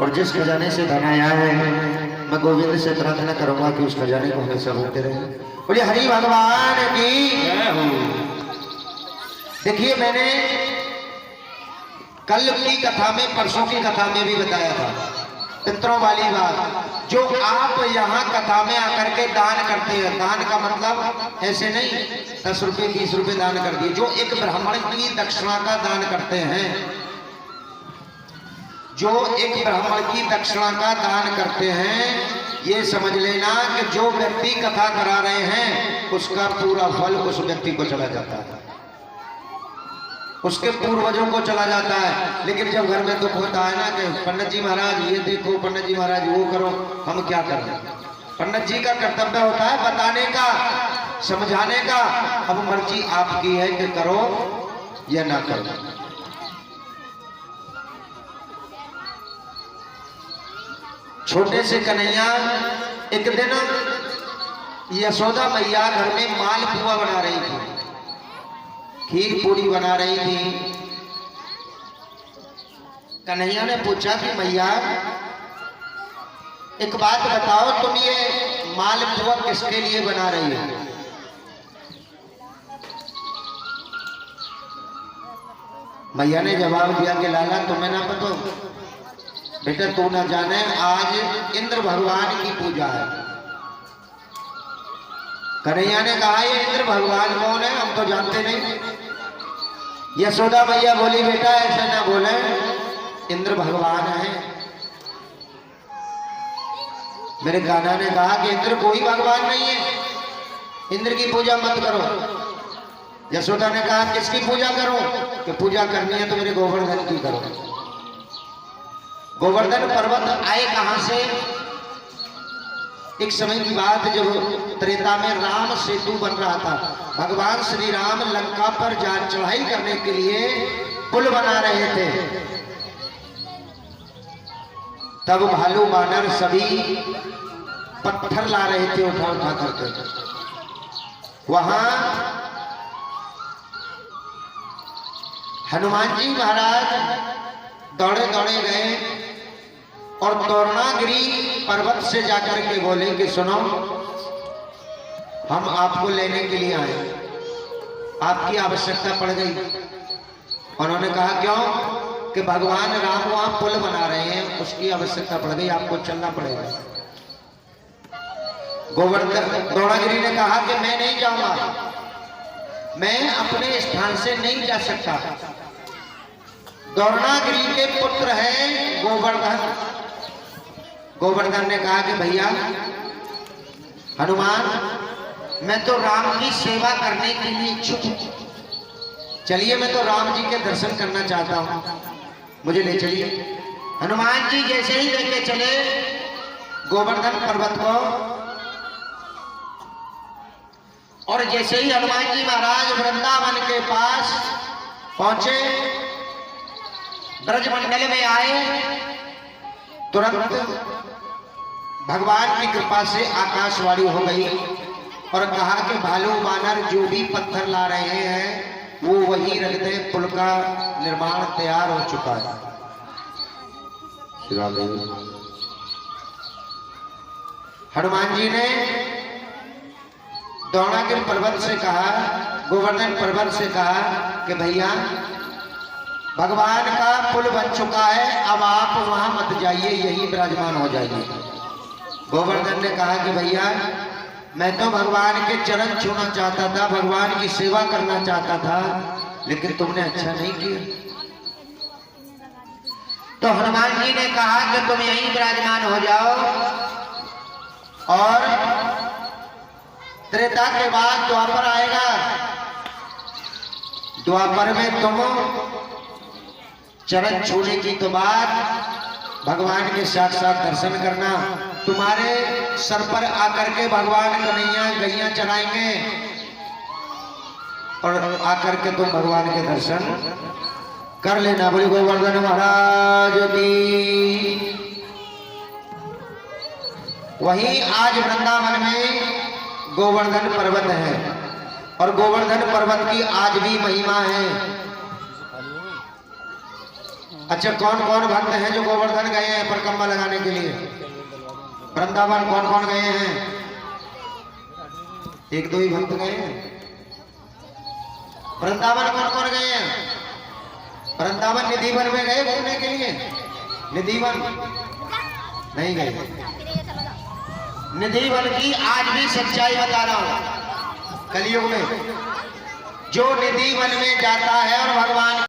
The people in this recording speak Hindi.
और जिस खजाने से धन आया है मैं गोविंद से प्रार्थना करूंगा कि उस खजाने को हमेशा भरते रहे। बोले हरि भगवान की। देखिए मैंने कल की कथा में, परसों की कथा में भी बताया था पितरों वाली बात। जो आप यहाँ कथा में आकर के दान करते हैं, दान का मतलब ऐसे नहीं 10 रुपए 20 रुपए दान कर दिए, जो एक ब्राह्मण की दक्षिणा का दान करते हैं, जो एक ब्राह्मण की दक्षिणा का दान करते हैं, ये समझ लेना कि जो व्यक्ति कथा करा रहे हैं उसका पूरा फल उस व्यक्ति को चला जाता है, उसके पूर्वजों को चला जाता है। लेकिन जब घर में दुख होता है ना कि पंडित जी महाराज ये देखो, पंडित जी महाराज वो करो, हम क्या करें? पंडित जी का कर्तव्य होता है बताने का, समझाने का। अब मर्जी आपकी है कि करो या ना करो। छोटे से कन्हैया एक दिन यशोदा मैया घर में मालपुआ बना रही थी, खीर पूरी बना रही थी। कन्हैया ने पूछा कि मैया एक बात बताओ, तुम ये मालपुआ किसके लिए बना रही हो? मैया ने जवाब दिया कि लाला तुम्हें ना पता, बेटा तू ना जाने, आज इंद्र भगवान की पूजा है। कन्हैया ने कहा ये इंद्र भगवान कौन है, हम तो जानते नहीं। यशोदा मैया बोली बेटा ऐसे ना बोले, इंद्र भगवान है। मेरे गाना ने कहा कि इंद्र कोई भगवान नहीं है, इंद्र की पूजा मत करो। यशोदा ने कहा किसकी पूजा करो? कि पूजा करनी है तो मेरे गोवर्धन की करो। गोवर्धन पर्वत आए कहां से? एक समय की बात जब त्रेता में राम सेतु बन रहा था, भगवान श्री राम लंका पर चढ़ाई करने के लिए पुल बना रहे थे, तब भालू बानर सभी पत्थर ला रहे थे उठा उठा करके। वहां हनुमान जी महाराज दौड़े दौड़े गए और तोरणागिरी पर्वत से जाकर के बोले कि सुनो, हम आपको लेने के लिए आए, आपकी आवश्यकता पड़ गई। उन्होंने कहा क्यों? कि भगवान राम वहां पुल बना रहे हैं, उसकी आवश्यकता पड़ गई, आपको चलना पड़ेगा। गोवर्धन द्रोणागिरी ने कहा कि मैं नहीं जाऊंगा, मैं अपने स्थान से नहीं जा सकता। द्रोणागिरी के पुत्र हैं गोवर्धन। गोवर्धन ने कहा कि भैया हनुमान, मैं तो राम की सेवा करने के लिए इच्छुक हूं, चलिए मैं तो राम जी के दर्शन करना चाहता हूं, मुझे ले चलिए। हनुमान जी जैसे ही लेके चले गोवर्धन पर्वत को, और जैसे ही हनुमान जी महाराज वृंदावन के पास पहुंचे, ब्रजमंडल में आए, तुरंत भगवान की कृपा से आकाशवाणी हो गई और कहा कि भालू बानर जो भी पत्थर ला रहे हैं वो वही रख दे, पुल का निर्माण तैयार हो चुका है। हनुमान जी ने द्रोणागिरी पर्वत से कहा, गोवर्धन पर्वत से कहा कि भैया भगवान का पुल बन चुका है, अब आप वहां मत जाइए, यही विराजमान हो जाइए। गोवर्धन ने कहा कि भैया मैं तो भगवान के चरण छूना चाहता था, भगवान की सेवा करना चाहता था, लेकिन तुमने अच्छा नहीं किया। तो हनुमान जी ने कहा कि तुम यहीं विराजमान हो जाओ, और त्रेता के बाद द्वापर आएगा, द्वापर में तुम चरण छूने की तो बात, भगवान के साक्षात दर्शन करना, तुम्हारे सर पर आकर के भगवान कन्हैया गैया चढ़ाएंगे और आकर के तुम भगवान के दर्शन कर लेना। बोली गोवर्धन महाराज की। वहीं आज वृंदावन में गोवर्धन पर्वत है, और गोवर्धन पर्वत की आज भी महिमा है। अच्छा कौन कौन भक्त हैं जो गोवर्धन गए हैं? परिक्रमा लगाने के लिए? वृंदावन कौन कौन गए हैं? एक दो ही भक्त गए हैं। वृंदावन कौन कौन गए हैं? वृंदावन निधिवन में गए घूमने के लिए? निधिवन नहीं गए। निधिवन की आज भी सच्चाई बता रहा हूं, कलयुग में जो निधिवन में जाता है और भगवान